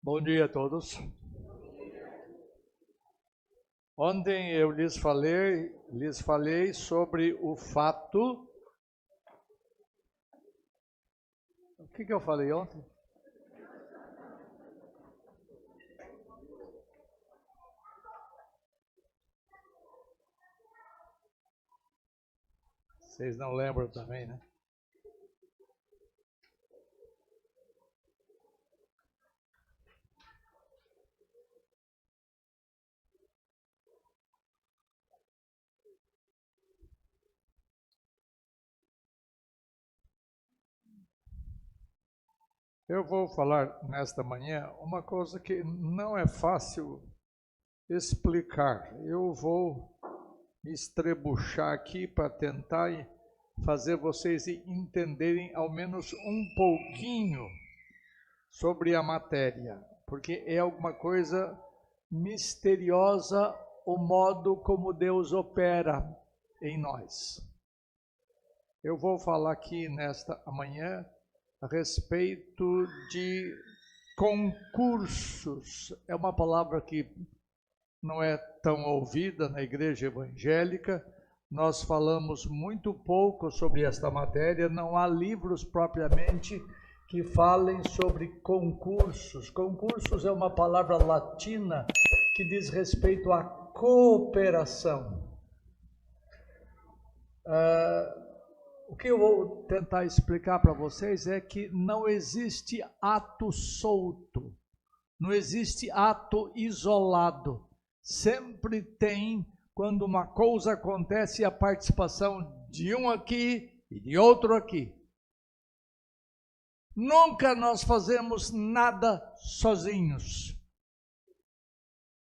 Bom dia a todos. Ontem eu lhes falei sobre o fato... O que eu falei ontem? Vocês não lembram também, né? Eu vou falar nesta manhã uma coisa que não é fácil explicar. Eu vou me estrebuchar aqui para tentar fazer vocês entenderem ao menos um pouquinho sobre a matéria, porque é alguma coisa misteriosa o modo como Deus opera em nós. Eu vou falar aqui nesta manhã a respeito de concursos. É uma palavra que não é tão ouvida na igreja evangélica. Nós falamos muito pouco sobre esta matéria. Não há livros propriamente que falem sobre concursos. Concursos é uma palavra latina que diz respeito à cooperação. O que eu vou tentar explicar para vocês é que não existe ato solto, não existe ato isolado. Sempre tem, quando uma coisa acontece, a participação de um aqui e de outro aqui. Nunca nós fazemos nada sozinhos.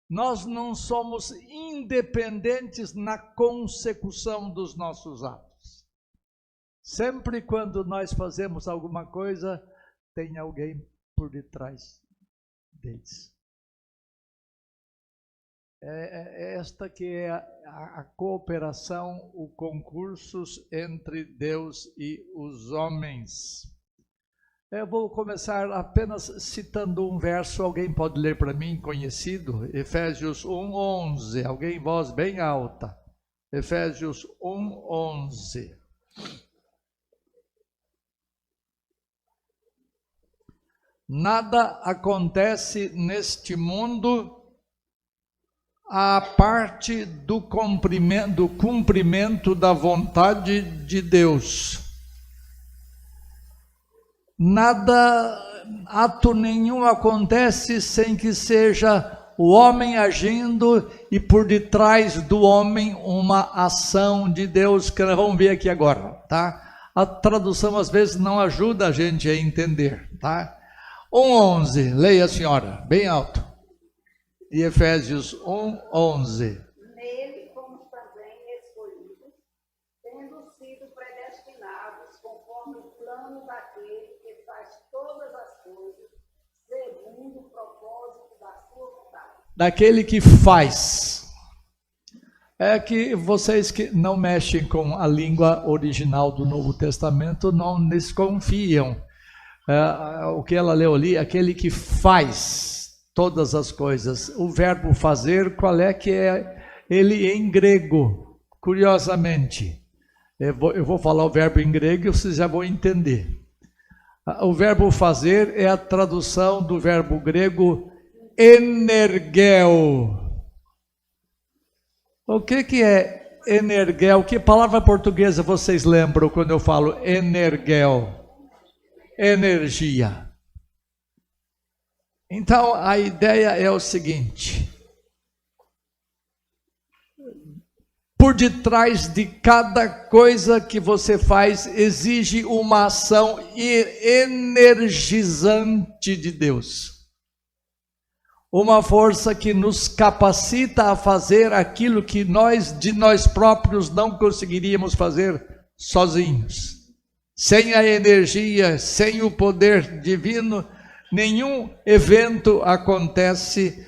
Nós não somos independentes na consecução dos nossos atos. Sempre quando nós fazemos alguma coisa, tem alguém por detrás deles. Esta que é a cooperação, os concursos entre Deus e os homens. Eu vou começar apenas citando um verso, alguém pode ler para mim, conhecido? Efésios 1:11, alguém em voz bem alta. Efésios 1:11. Nada acontece neste mundo à parte do cumprimento da vontade de Deus. Nada, ato nenhum acontece sem que seja o homem agindo e por detrás do homem uma ação de Deus, que nós vamos ver aqui agora, tá? A tradução às vezes não ajuda a gente a entender, tá? 1:11, leia a senhora, bem alto. De Efésios 1:11. Nele fomos também escolhidos, tendo sido predestinados conforme o plano daquele que faz todas as coisas, segundo o propósito da sua vontade. Daquele que faz. É que vocês que não mexem com a língua original do Novo Testamento não desconfiam. O que ela leu ali, aquele que faz todas as coisas. O verbo fazer, qual é que é ele em grego? Curiosamente, eu vou falar o verbo em grego e vocês já vão entender. O verbo fazer é a tradução do verbo grego energeo. O que é energeo? Que palavra portuguesa vocês lembram quando eu falo energeo? Energia. Então, a ideia é o seguinte: por detrás de cada coisa que você faz, exige uma ação energizante de Deus. Uma força que nos capacita a fazer aquilo que nós, de nós próprios, não conseguiríamos fazer sozinhos. Sem a energia, sem o poder divino, nenhum evento acontece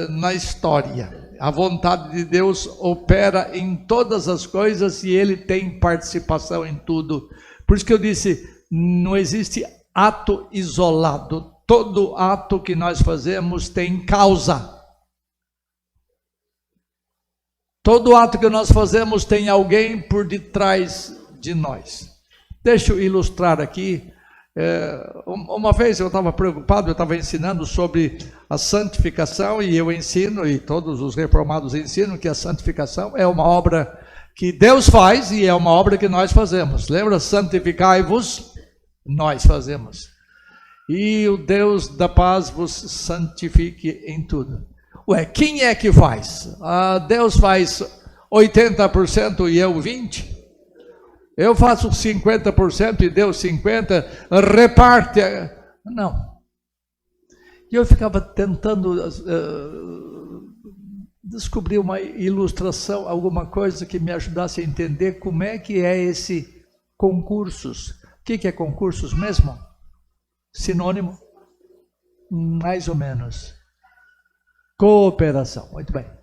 na história. A vontade de Deus opera em todas as coisas e Ele tem participação em tudo. Por isso que eu disse, não existe ato isolado. todo ato que nós fazemos tem causa. Todo ato que nós fazemos tem alguém por detrás de nós. Deixa eu ilustrar aqui. Uma vez eu estava preocupado, eu estava ensinando sobre a santificação, e eu ensino, e todos os reformados ensinam, que a santificação é uma obra que Deus faz e é uma obra que nós fazemos. Lembra? Santificai-vos, nós fazemos. E o Deus da paz vos santifique em tudo. Ué, quem é que faz? Deus faz 80% e eu 20%? Eu faço 50% e Deus 50%, reparte. Não. E eu ficava tentando descobrir uma ilustração, alguma coisa que me ajudasse a entender como é que é esse concursos. O que é concursos mesmo? Sinônimo? Mais ou menos. Cooperação, muito bem.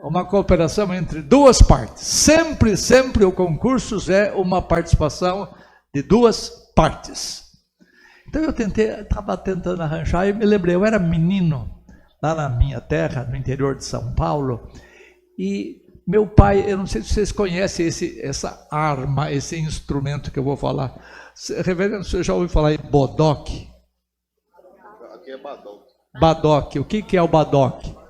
Uma cooperação entre duas partes. Sempre o concursos é uma participação de duas partes. Então eu estava tentando arranjar, e me lembrei, eu era menino, lá na minha terra, no interior de São Paulo, e meu pai, eu não sei se vocês conhecem essa arma, esse instrumento que eu vou falar. Reverendo, você já ouviu falar em bodoque? Aqui é badoque. Badoque, o que é o badoque?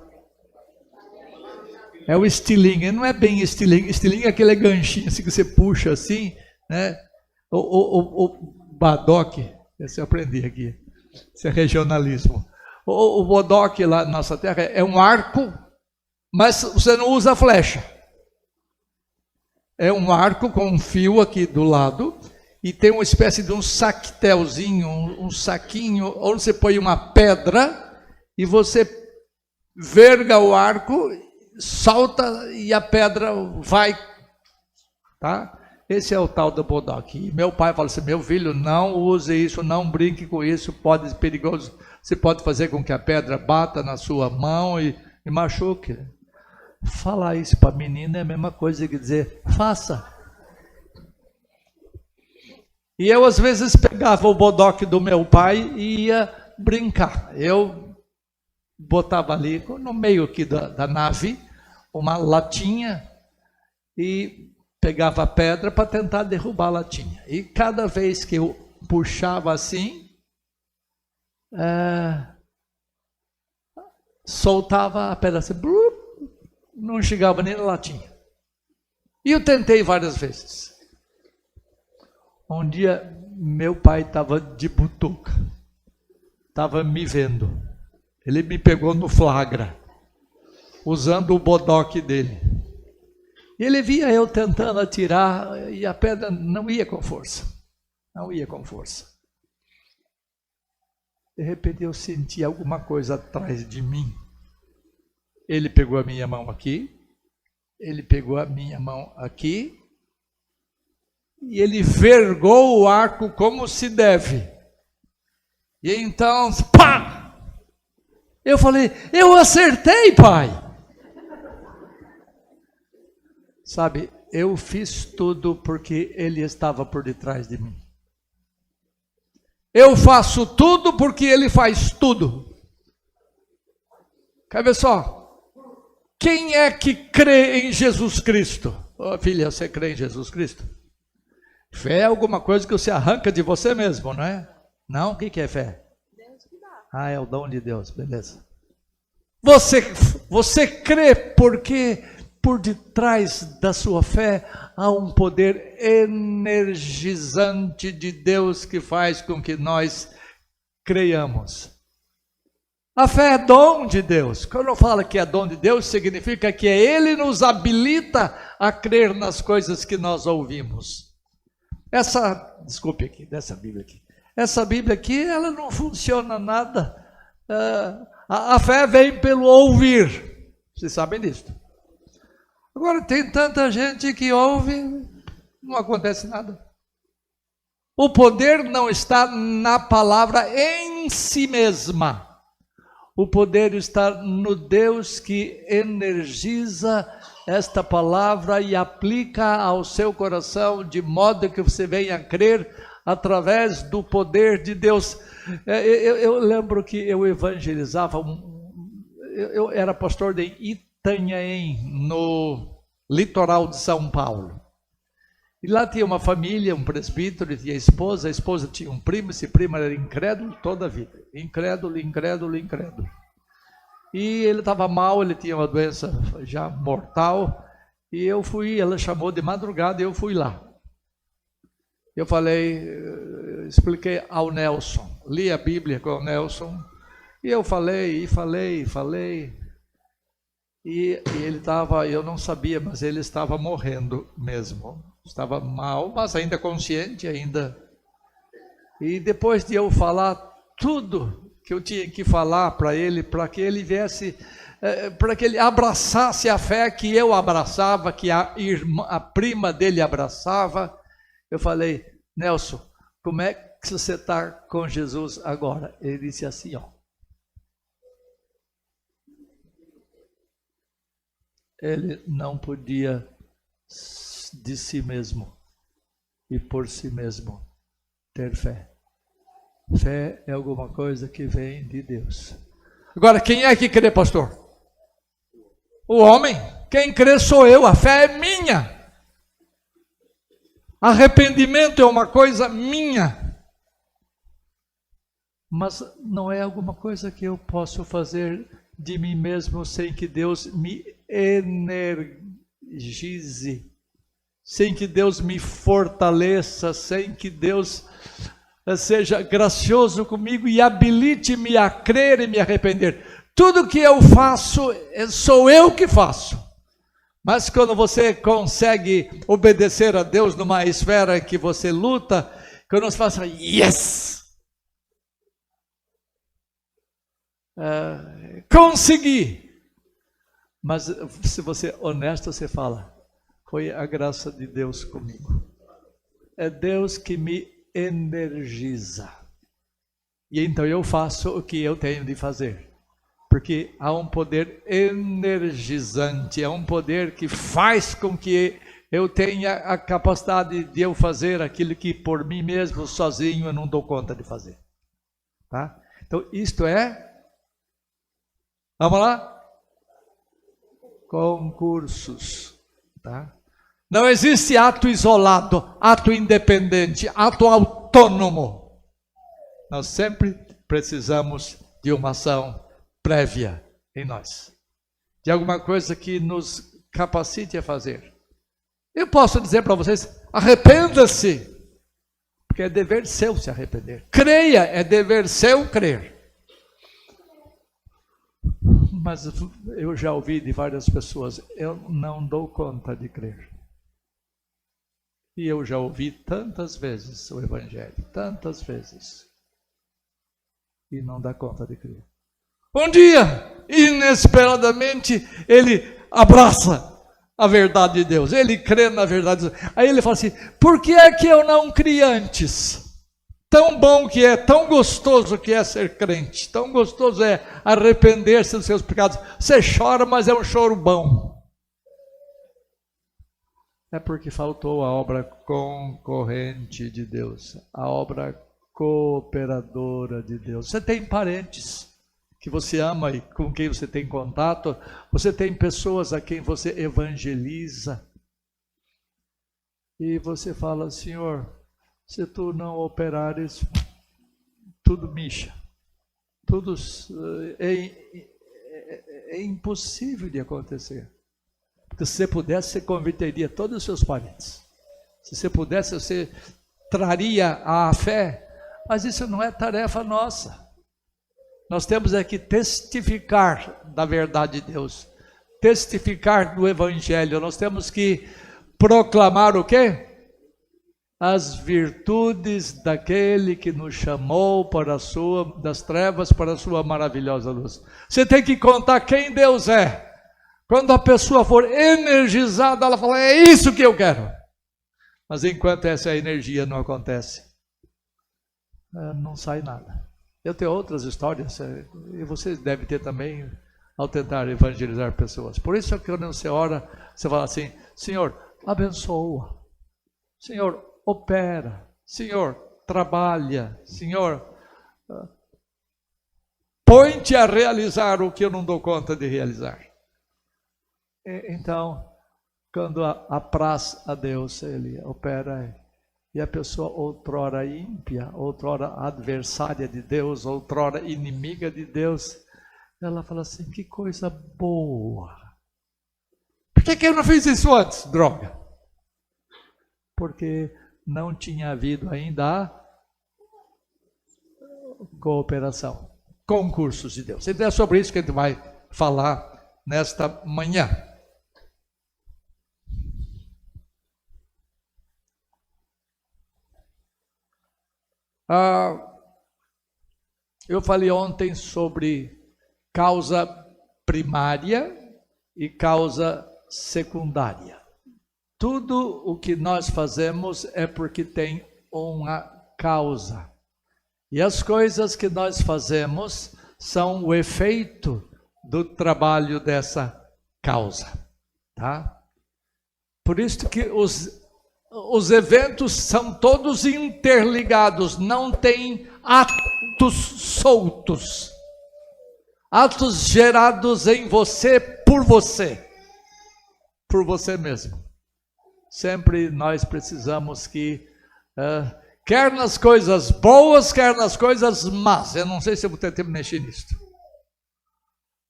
É o estilingue, não é bem estilingue. Estilingue é aquele ganchinho assim que você puxa assim, né? O badoque, esse eu aprendi aqui, esse é regionalismo. O bodoque lá na nossa terra é um arco, mas você não usa flecha. É um arco com um fio aqui do lado e tem uma espécie de um saquetelzinho, um saquinho, onde você põe uma pedra e você verga o arco, solta e a pedra vai, tá? Esse é o tal do bodoque. E meu pai fala assim, meu filho, não use isso, não brinque com isso, pode ser perigoso, você pode fazer com que a pedra bata na sua mão e machuque. Falar isso para a menina é a mesma coisa que dizer, faça. E eu às vezes pegava o bodoque do meu pai e ia brincar. Eu botava ali no meio aqui da nave uma latinha e pegava a pedra para tentar derrubar a latinha. E cada vez que eu puxava assim, soltava a pedra assim, não chegava nem na latinha. E eu tentei várias vezes. Um dia meu pai estava de butuca, estava me vendo. Ele me pegou no flagra, usando o bodoque dele. Ele via eu tentando atirar e a pedra não ia com força. Não ia com força. De repente eu senti alguma coisa atrás de mim. Ele pegou a minha mão aqui, ele pegou a minha mão aqui, e ele vergou o arco como se deve. E então, pá! Eu falei, eu acertei, pai! Sabe, eu fiz tudo porque ele estava por detrás de mim. Eu faço tudo porque ele faz tudo. Quer ver só? Quem é que crê em Jesus Cristo? Oh, filha, você crê em Jesus Cristo? Fé é alguma coisa que você arranca de você mesmo, não é? Não? O que é fé? Deus que dá. Ah, é o dom de Deus, beleza. Você crê porque por detrás da sua fé há um poder energizante de Deus que faz com que nós creiamos. A fé é dom de Deus. Quando eu falo que é dom de Deus, significa que Ele nos habilita a crer nas coisas que nós ouvimos. Desculpe aqui, dessa Bíblia aqui. Essa Bíblia aqui, ela não funciona nada. A fé vem pelo ouvir. Vocês sabem disso. Agora tem tanta gente que ouve, não acontece nada. O poder não está na palavra em si mesma. O poder está no Deus que energiza esta palavra e aplica ao seu coração de modo que você venha a crer através do poder de Deus. Eu lembro que eu evangelizava, eu era pastor de Itanhaém, no litoral de São Paulo. E lá tinha uma família, um presbítero, tinha a esposa tinha um primo, esse primo era incrédulo toda a vida. Incrédulo. E ele estava mal, ele tinha uma doença já mortal, e eu fui, ela chamou de madrugada e eu fui lá. Eu expliquei ao Nelson, li a Bíblia com o Nelson, e eu falei. E ele estava, eu não sabia, mas ele estava morrendo mesmo. Estava mal, mas ainda consciente ainda. E depois de eu falar tudo que eu tinha que falar para ele, para que ele viesse, para que ele abraçasse a fé que eu abraçava, que a prima dele abraçava, eu falei: Nelson, como é que você está com Jesus agora? Ele disse assim, ó. Ele não podia de si mesmo e por si mesmo ter fé. Fé é alguma coisa que vem de Deus. Agora, quem é que crê, pastor? O homem. Quem crê sou eu, a fé é minha. Arrependimento é uma coisa minha. Mas não é alguma coisa que eu posso fazer de mim mesmo sem que Deus me energize, sem que Deus me fortaleça, sem que Deus seja gracioso comigo e habilite-me a crer e me arrepender. Tudo que eu faço, sou eu que faço. Mas quando você consegue obedecer a Deus numa esfera que você luta, quando você fala assim, yes! Consegui! Mas se você é honesto, você fala, foi a graça de Deus comigo. É Deus que me energiza. E então eu faço o que eu tenho de fazer. Porque há um poder energizante, é um poder que faz com que eu tenha a capacidade de eu fazer aquilo que por mim mesmo, sozinho, eu não dou conta de fazer. Tá? Então isto vamos lá? Concursos. Tá? Não existe ato isolado, ato independente, ato autônomo. Nós sempre precisamos de uma ação prévia em nós. De alguma coisa que nos capacite a fazer. Eu posso dizer para vocês, arrependa-se. Porque é dever seu se arrepender. Creia, é dever seu crer. Mas eu já ouvi de várias pessoas, eu não dou conta de crer. E eu já ouvi tantas vezes o Evangelho, tantas vezes. E não dá conta de crer. Um dia, inesperadamente, ele abraça a verdade de Deus. Ele crê na verdade de Deus. Aí ele fala assim, por que é que eu não criei antes? Tão bom que é, tão gostoso que é ser crente, tão gostoso é arrepender-se dos seus pecados. Você chora, mas é um choro bom. É porque faltou a obra concorrente de Deus, a obra cooperadora de Deus. Você tem parentes que você ama e com quem você tem contato, você tem pessoas a quem você evangeliza, e você fala, Senhor, se tu não operares, tudo micha, tudo é impossível de acontecer. Porque se você pudesse, você converteria todos os seus parentes. Se você pudesse, você traria a fé, mas isso não é tarefa nossa. Nós temos é que testificar da verdade de Deus, testificar do Evangelho. Nós temos que proclamar o quê? As virtudes daquele que nos chamou das trevas para a sua maravilhosa luz. Você tem que contar quem Deus é. Quando a pessoa for energizada, ela fala, é isso que eu quero. Mas enquanto essa energia não acontece, não sai nada. Eu tenho outras histórias, e vocês devem ter também, ao tentar evangelizar pessoas. Por isso é que quando você ora, você fala assim, Senhor, abençoa. Senhor, opera. Senhor, trabalha. Senhor, põe-te a realizar o que eu não dou conta de realizar. Então, quando apraz a Deus, Ele opera. E a pessoa outrora ímpia, outrora adversária de Deus, outrora inimiga de Deus, ela fala assim, que coisa boa. Por que eu não fiz isso antes, droga? Porque não tinha havido ainda a cooperação, concursos de Deus. Então é sobre isso que a gente vai falar nesta manhã. Eu falei ontem sobre causa primária e causa secundária. Tudo o que nós fazemos é porque tem uma causa. E as coisas que nós fazemos são o efeito do trabalho dessa causa, tá? Por isso que os eventos são todos interligados, não tem atos soltos. Atos gerados em você por você mesmo. Sempre nós precisamos que, quer nas coisas boas, quer nas coisas más, eu não sei se eu vou ter tempo de mexer nisso.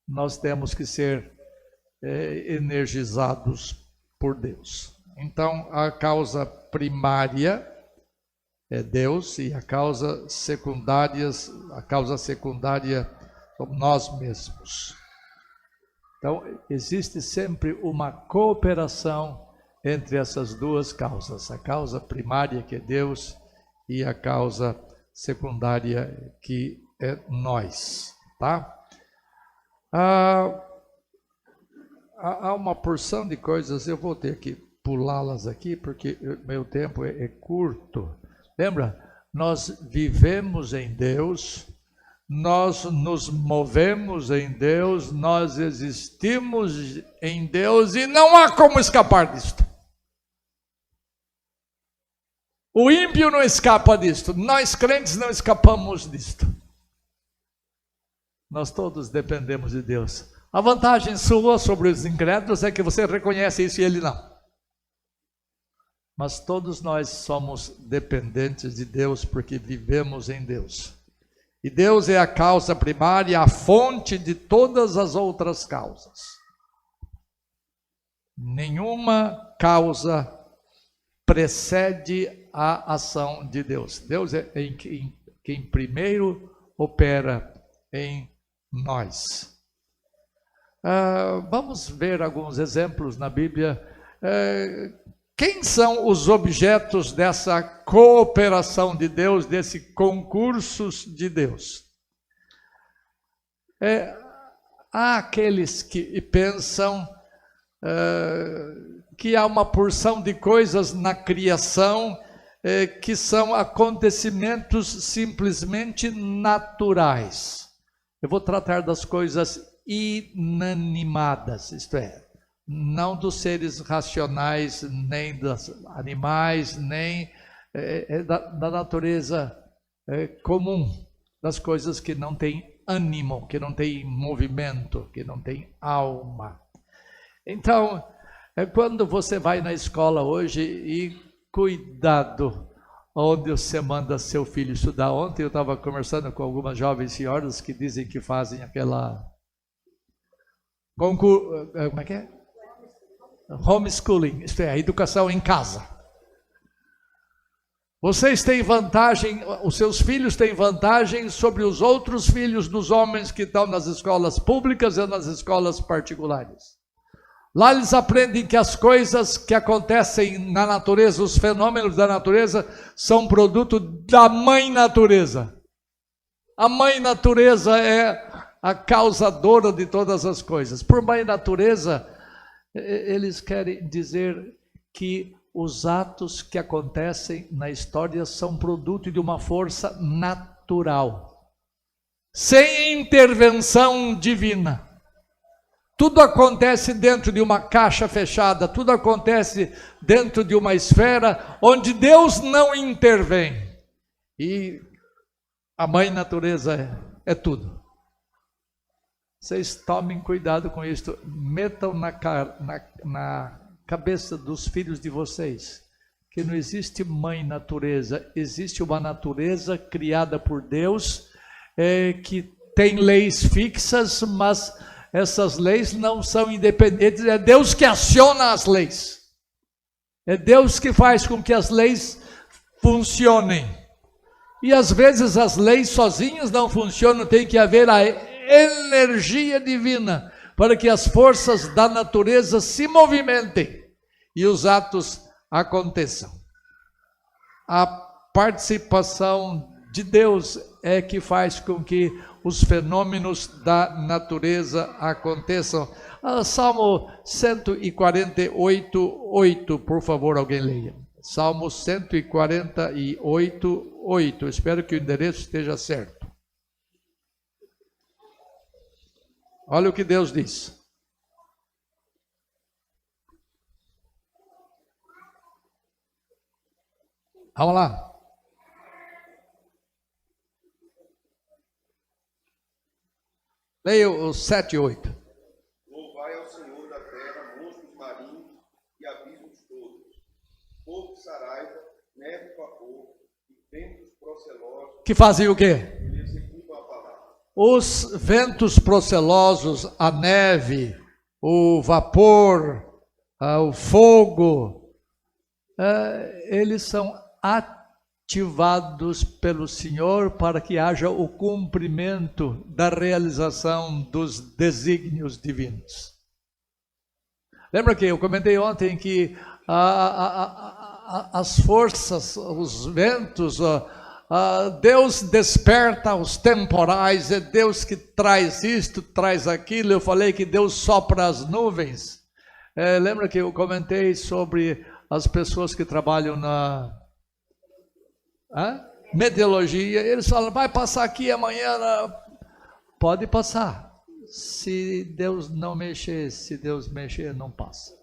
Nós temos que ser energizados por Deus. Então, a causa primária é Deus e a causa secundária somos nós mesmos. Então, existe sempre uma cooperação entre essas duas causas. A causa primária, que é Deus, e a causa secundária, que é nós. Tá? Há uma porção de coisas, eu vou ter que pulá-las aqui, porque meu tempo é curto. Lembra? Nós vivemos em Deus, nós nos movemos em Deus, nós existimos em Deus e não há como escapar disto. O ímpio não escapa disto, nós crentes não escapamos disto. Nós todos dependemos de Deus. A vantagem sua sobre os incrédulos é que você reconhece isso e ele não. Mas todos nós somos dependentes de Deus porque vivemos em Deus. E Deus é a causa primária, a fonte de todas as outras causas. Nenhuma causa precede a ação de Deus. Deus é quem primeiro opera em nós. Vamos ver alguns exemplos na Bíblia. Quem são os objetos dessa cooperação de Deus, desse concursos de Deus? Há aqueles que pensam que há uma porção de coisas na criação que são acontecimentos simplesmente naturais. Eu vou tratar das coisas inanimadas, isto é, não dos seres racionais, nem dos animais, nem da natureza comum, das coisas que não têm ânimo, que não têm movimento, que não têm alma. Então, quando você vai na escola hoje, e cuidado onde você manda seu filho estudar. Ontem eu estava conversando com algumas jovens senhoras que dizem que fazem aquela como é que é? Homeschooling, isto é, a educação em casa. Vocês têm vantagem, os seus filhos têm vantagem sobre os outros filhos dos homens que estão nas escolas públicas e nas escolas particulares. Lá eles aprendem que as coisas que acontecem na natureza, os fenômenos da natureza, são produto da mãe natureza. A mãe natureza é a causadora de todas as coisas. Por mãe natureza, eles querem dizer que os atos que acontecem na história são produto de uma força natural, sem intervenção divina. Tudo acontece dentro de uma caixa fechada, tudo acontece dentro de uma esfera onde Deus não intervém. E a mãe natureza é tudo. Vocês tomem cuidado com isso. Metam na cabeça dos filhos de vocês que não existe mãe natureza, existe uma natureza criada por Deus, que tem leis fixas, mas essas leis não são independentes, é Deus que aciona as leis, é Deus que faz com que as leis funcionem, e às vezes as leis sozinhas não funcionam, tem que haver a energia divina, para que as forças da natureza se movimentem, e os atos aconteçam. A participação de Deus é que faz com que os fenômenos da natureza aconteçam. Salmo 148, 8, por favor, alguém leia. Salmo 148, 8. Espero que o endereço esteja certo. Olha o que Deus diz. Vamos lá. Leia o 7 e 8. Louvai ao Senhor da terra, monstros marinhos e abismos todos. Fogo de saraiva, neve e vapor, e ventos procelosos. Que fazem o quê? Que executam a palavra. Os ventos procelosos, a neve, o vapor, o fogo, eles são ativados pelo Senhor para que haja o cumprimento da realização dos desígnios divinos. Lembra que eu comentei ontem que as forças, os ventos, Deus desperta os temporais, é Deus que traz isto, traz aquilo. Eu falei que Deus sopra as nuvens. Lembra que eu comentei sobre as pessoas que trabalham na meteorologia, eles falam, vai passar aqui amanhã, pode passar, se Deus não mexer, se Deus mexer, não passa.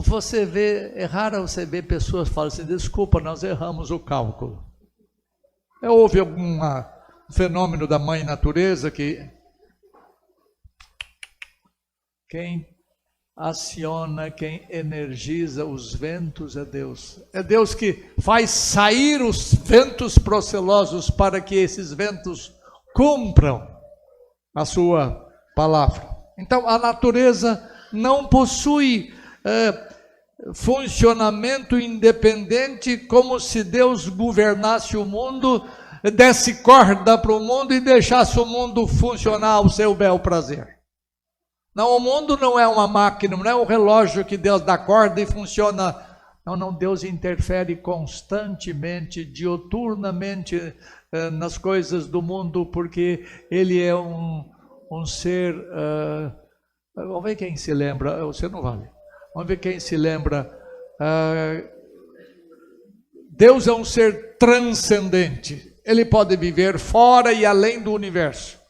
Você vê, é raro você ver pessoas falando assim, desculpa, nós erramos o cálculo. Houve algum fenômeno da mãe natureza que quem aciona, quem energiza os ventos é Deus. É Deus que faz sair os ventos procelosos para que esses ventos cumpram a sua palavra. Então, a natureza não possui funcionamento independente, como se Deus governasse o mundo, desse corda para o mundo e deixasse o mundo funcionar ao seu bel prazer. Não, o mundo não é uma máquina, não é um relógio que Deus dá corda e funciona. Não, Deus interfere constantemente, diuturnamente nas coisas do mundo, porque Ele é um ser... vamos ver quem se lembra, você não vale. Vamos ver quem se lembra. Deus é um ser transcendente. Ele pode viver fora e além do universo.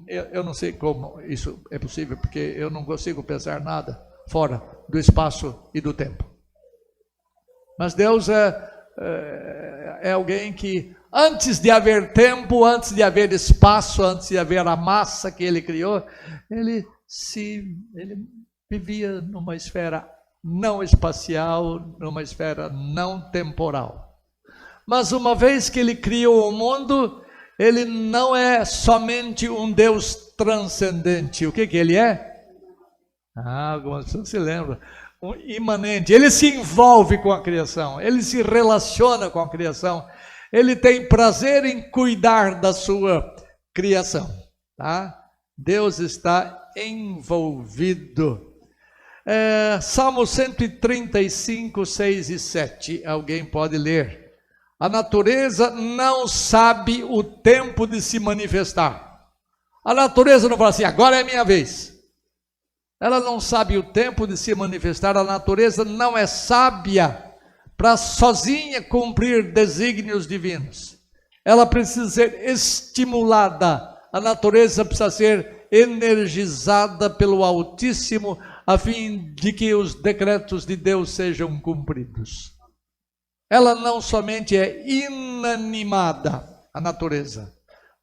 Eu não sei como isso é possível, porque eu não consigo pensar nada fora do espaço e do tempo. Mas Deus é alguém que, antes de haver tempo, antes de haver espaço, antes de haver a massa que Ele criou, Ele vivia numa esfera não espacial, numa esfera não temporal. Mas uma vez que Ele criou o mundo, Ele não é somente um Deus transcendente. O que Ele é? Algumas pessoas se lembram. Um imanente. Ele se envolve com a criação. Ele se relaciona com a criação. Ele tem prazer em cuidar da sua criação. Tá? Deus está envolvido. Salmo 135, 6 e 7. Alguém pode ler. A natureza não sabe o tempo de se manifestar. A natureza não fala assim, agora é minha vez. Ela não sabe o tempo de se manifestar. A natureza não é sábia para sozinha cumprir desígnios divinos. Ela precisa ser estimulada. A natureza precisa ser energizada pelo Altíssimo. a fim de que os decretos de Deus sejam cumpridos. Ela não somente é inanimada, a natureza,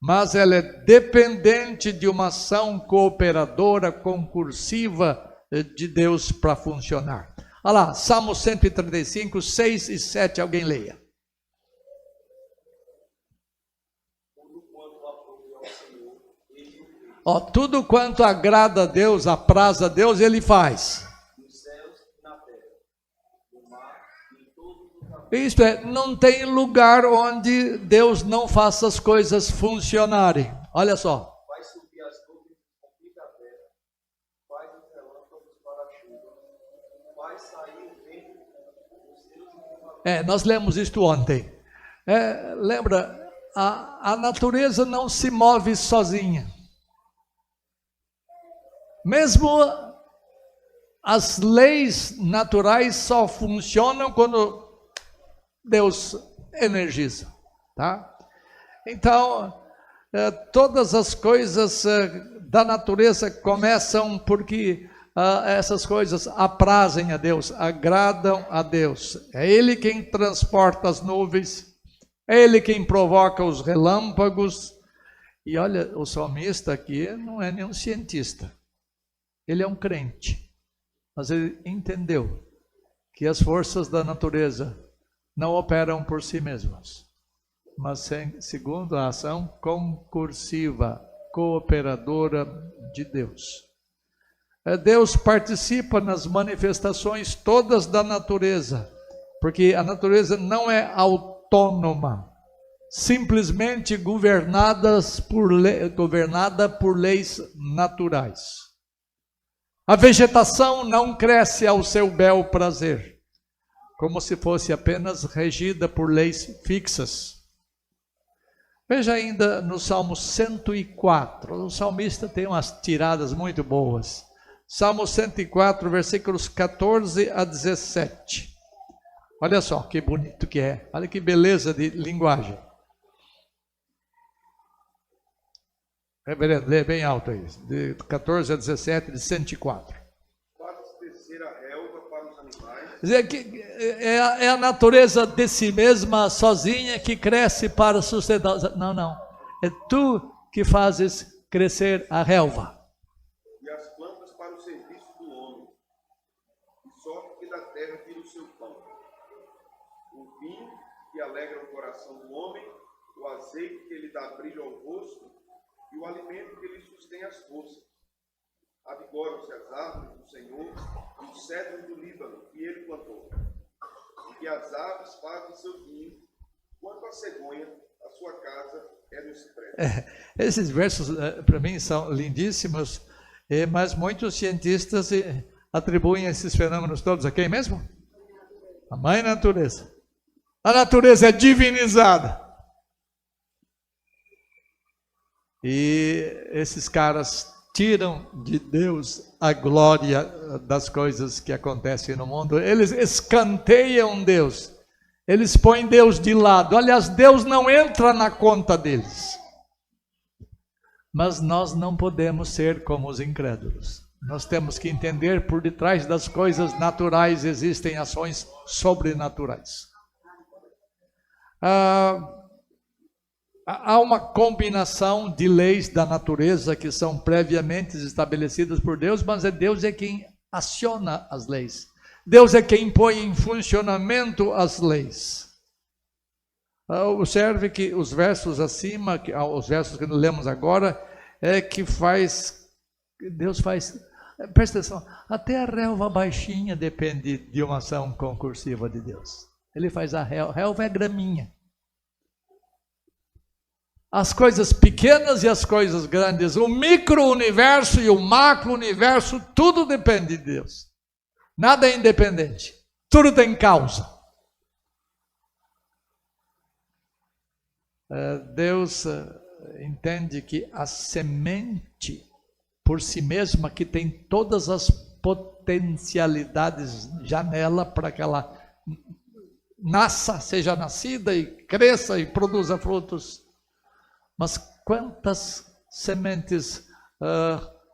mas ela é dependente de uma ação cooperadora, concursiva de Deus para funcionar. Olha lá, Salmo 135, 6 e 7, alguém leia. Tudo quanto agrada a Deus, apraz a Deus, Ele faz. Isto é, não tem lugar onde Deus não faça as coisas funcionarem. Olha só. Vai subir as nuvens com pica a terra, faz os relâmpagos para a chuva, vai sair o vento dos seus... Nós lemos isto ontem. Lembra, a natureza não se move sozinha. Mesmo as leis naturais só funcionam quando Deus energiza, tá? Então, todas as coisas da natureza começam porque essas coisas aprazem a Deus, agradam a Deus. É Ele quem transporta as nuvens, é Ele quem provoca os relâmpagos. E olha, o salmista aqui não é nenhum cientista. Ele é um crente, mas ele entendeu que as forças da natureza não operam por si mesmas, mas segundo a ação concursiva, cooperadora de Deus. Deus participa nas manifestações todas da natureza, porque a natureza não é autônoma, simplesmente governada por leis naturais. A vegetação não cresce ao seu bel prazer, como se fosse apenas regida por leis fixas. Veja ainda no Salmo 104, o salmista tem umas tiradas muito boas. Salmo 104, versículos 14 a 17. Olha só que bonito que é, olha que beleza de linguagem. Reverendo, lê bem alto aí, de 14 a 17, de 104. Faz descer a relva para os animais. Dizer que é a natureza de si mesma, sozinha, que cresce para sustentar. Não. É tu que fazes crescer a relva. E as plantas para o serviço do homem. De sorte que da terra tira o seu pão. O vinho que alegra o coração do homem, o azeite que lhe dá brilho ao rosto, e o alimento que lhe sustém as forças. Avigoram-se as árvores do Senhor e os cedros do Líbano, que ele plantou. E as aves fazem seu ninho, quanto a cegonha, a sua casa é no cipreste. Esses versos, para mim, são lindíssimos, mas muitos cientistas atribuem esses fenômenos todos a quem mesmo? A mãe natureza. A natureza é divinizada. E esses caras tiram de Deus a glória das coisas que acontecem no mundo. Eles escanteiam Deus. Eles põem Deus de lado. Aliás, Deus não entra na conta deles. Mas nós não podemos ser como os incrédulos. Nós temos que entender por detrás das coisas naturais existem ações sobrenaturais. Há uma combinação de leis da natureza que são previamente estabelecidas por Deus, mas Deus é quem aciona as leis. Deus é quem põe em funcionamento as leis. Observe que os versos acima, os versos que lemos agora, que Deus faz, presta atenção, até a relva baixinha depende de uma ação concursiva de Deus. Ele faz a relva é graminha. As coisas pequenas e as coisas grandes, o micro-universo e o macro-universo, tudo depende de Deus. Nada é independente, tudo tem causa. Deus entende que a semente, por si mesma, que tem todas as potencialidades já nela para que ela nasça, seja nascida e cresça e produza frutos. Mas quantas sementes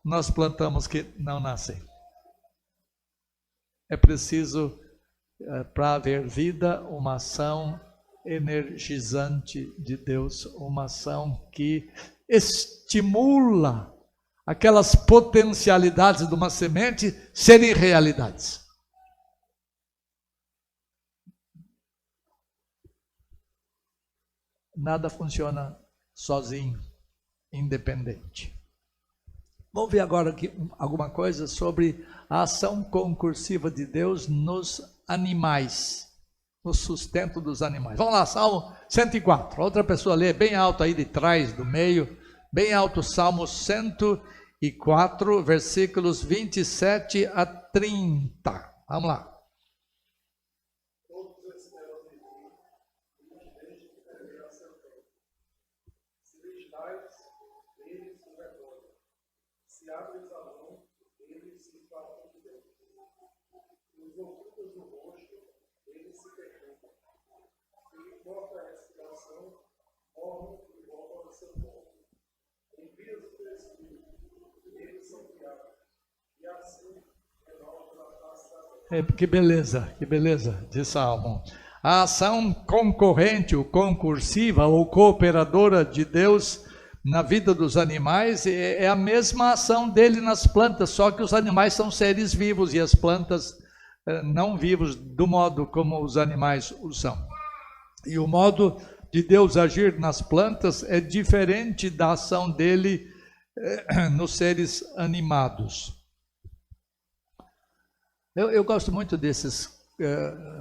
nós plantamos que não nascem? é preciso, para haver vida, uma ação energizante de Deus, uma ação que estimula aquelas potencialidades de uma semente serem realidades. Nada funciona sozinho, independente. Vamos ver agora aqui alguma coisa sobre a ação concursiva de Deus nos animais, no sustento dos animais. Vamos lá, Salmo 104. Outra pessoa lê bem alto aí de trás, do meio, bem alto, Salmo 104, versículos 27 a 30. Vamos lá. Que beleza, de Salmo. A ação concorrente, ou concursiva, ou cooperadora de Deus na vida dos animais é a mesma ação dele nas plantas, só que os animais são seres vivos e as plantas não vivos do modo como os animais o são. E o modo de Deus agir nas plantas é diferente da ação dele nos seres animados. Eu gosto muito desses,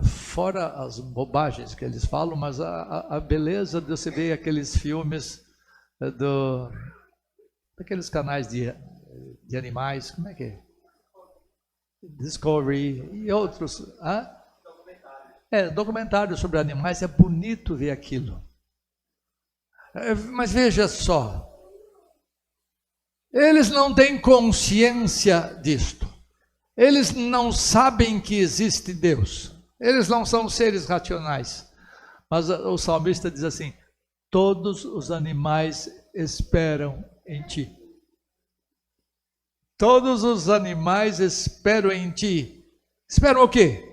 fora as bobagens que eles falam, mas a beleza de você ver aqueles filmes daqueles canais de animais, como é que é? Discovery e outros. Documentário sobre animais, é bonito ver aquilo. Mas veja só, eles não têm consciência disto. Eles não sabem que existe Deus. Eles não são seres racionais. Mas o salmista diz assim: todos os animais esperam em ti. Todos os animais esperam em ti. Esperam o quê?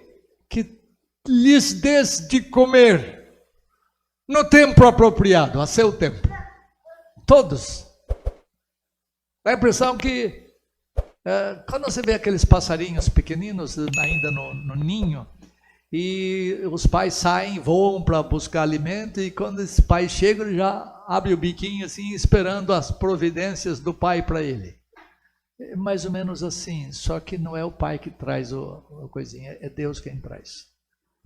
Que lhes des de comer no tempo apropriado, a seu tempo. Todos. Dá a impressão que quando você vê aqueles passarinhos pequeninos ainda no ninho, e os pais saem, voam para buscar alimento, e quando esse pai chega, ele já abre o biquinho assim, esperando as providências do pai para ele. É mais ou menos assim, só que não é o pai que traz a coisinha, é Deus quem traz.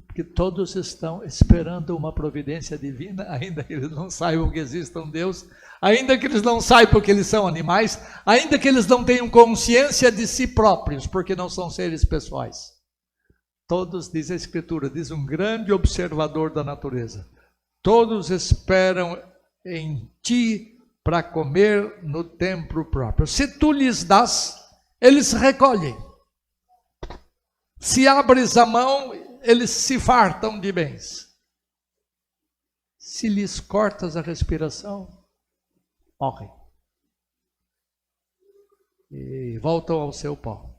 Porque todos estão esperando uma providência divina, ainda que eles não saibam que exista um Deus, ainda que eles não saibam que eles são animais, ainda que eles não tenham consciência de si próprios, porque não são seres pessoais. Todos, diz a Escritura, diz um grande observador da natureza, todos esperam em ti para comer no tempo próprio. Se tu lhes dás, eles recolhem. Se abres a mão, eles se fartam de bens. Se lhes cortas a respiração, morrem. E voltam ao seu pó.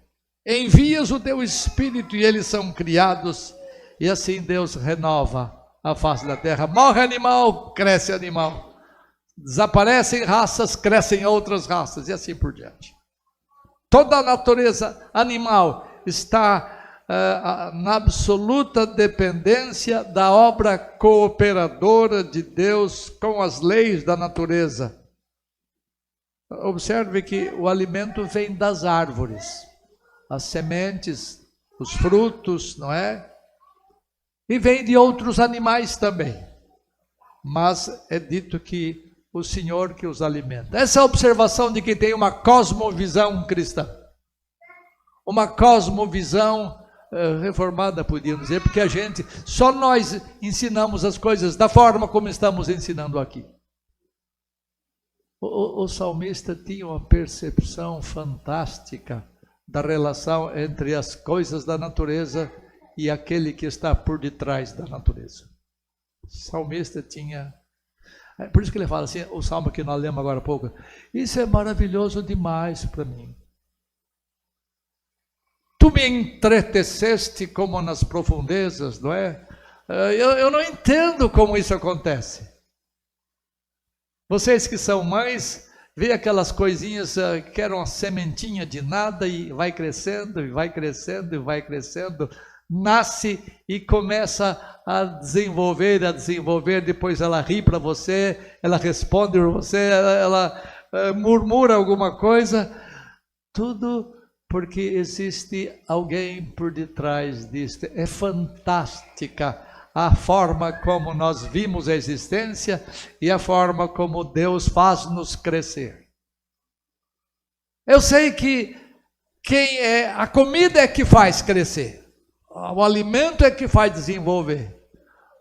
Envias o teu Espírito e eles são criados, e assim Deus renova a face da terra. Morre animal, cresce animal. Desaparecem raças, crescem outras raças, e assim por diante. Toda a natureza animal está na absoluta dependência da obra cooperadora de Deus com as leis da natureza. Observe que o alimento vem das árvores, as sementes, os frutos, não é? E vem de outros animais também. Mas é dito que o Senhor que os alimenta. Essa é a observação de quem tem uma cosmovisão cristã. Uma cosmovisão reformada, podíamos dizer, porque só nós ensinamos as coisas da forma como estamos ensinando aqui. O salmista tinha uma percepção fantástica da relação entre as coisas da natureza e aquele que está por detrás da natureza. O salmista tinha... Por isso que ele fala assim, o salmo que nós lemos agora há pouco, isso é maravilhoso demais para mim. tu me entreteceste como nas profundezas, não é? Eu não entendo como isso acontece. Vocês que são mães, vê aquelas coisinhas que eram uma sementinha de nada e vai crescendo, e vai crescendo, e vai crescendo, nasce e começa a desenvolver, depois ela ri para você, ela responde para você, ela murmura alguma coisa, tudo porque existe alguém por detrás disso. É fantástica a forma como nós vimos a existência e a forma como Deus faz-nos crescer. Eu sei que a comida é que faz crescer, o alimento é que faz desenvolver,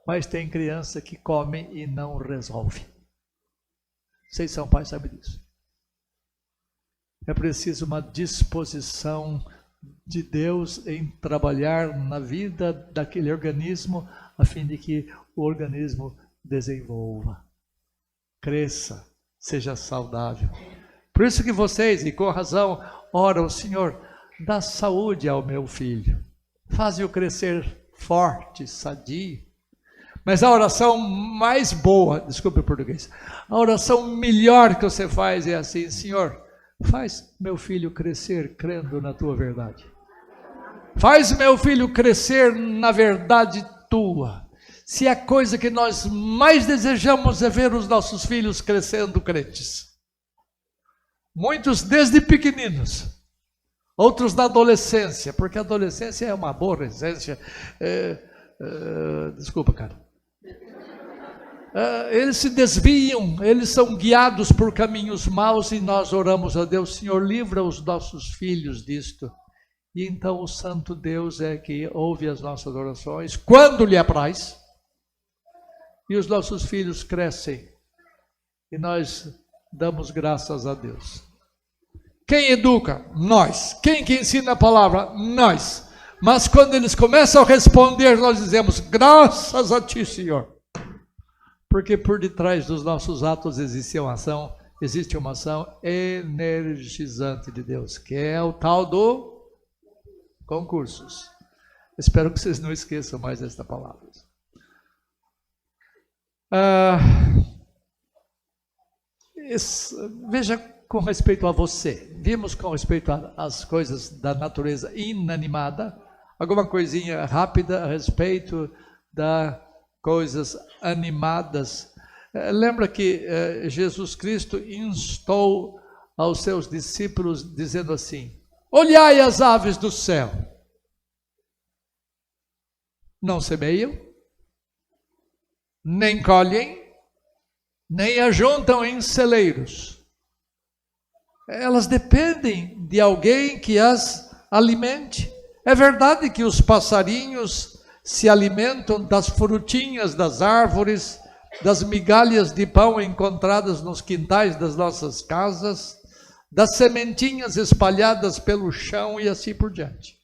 mas tem criança que come e não resolve. Vocês são pais, sabem disso. É preciso uma disposição de Deus em trabalhar na vida daquele organismo, a fim de que o organismo desenvolva, cresça, seja saudável. Por isso que vocês, e com razão, oram: Senhor, dá saúde ao meu filho, faz-o crescer forte, sadio. Mas a oração mais boa, desculpe o português, a oração melhor que você faz é assim: Senhor, faz meu filho crescer crendo na tua verdade. Faz meu filho crescer na verdade tua. Se a coisa que nós mais desejamos é ver os nossos filhos crescendo crentes. Muitos desde pequeninos, outros na adolescência, porque a adolescência é uma aborrecência. Desculpa, cara. Eles se desviam, eles são guiados por caminhos maus e nós oramos a Deus: Senhor, livra os nossos filhos disto. E então o Santo Deus é que ouve as nossas orações quando lhe apraz, e os nossos filhos crescem e nós damos graças a Deus. Quem educa? Nós. Quem que ensina a palavra? Nós. Mas quando eles começam a responder, nós dizemos: graças a ti, Senhor. Porque por detrás dos nossos atos existe uma ação energizante de Deus, que é o tal do concursos. Espero que vocês não esqueçam mais esta palavra. Veja com respeito a você. Vimos com respeito às coisas da natureza inanimada, alguma coisinha rápida a respeito das coisas animadas. Lembra que Jesus Cristo instou aos seus discípulos dizendo assim: olhai as aves do céu, não semeiam, nem colhem, nem ajuntam em celeiros. Elas dependem de alguém que as alimente. É verdade que os passarinhos se alimentam das frutinhas das árvores, das migalhas de pão encontradas nos quintais das nossas casas, das sementinhas espalhadas pelo chão e assim por diante.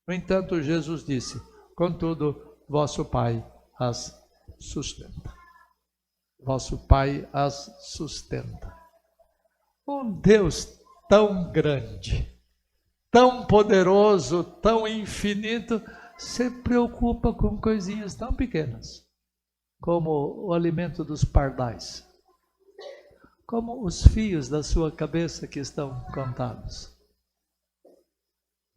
No entanto, Jesus disse: contudo, vosso Pai as sustenta. Vosso Pai as sustenta. Um Deus tão grande, tão poderoso, tão infinito, se preocupa com coisinhas tão pequenas, como o alimento dos pardais, como os fios da sua cabeça que estão contados.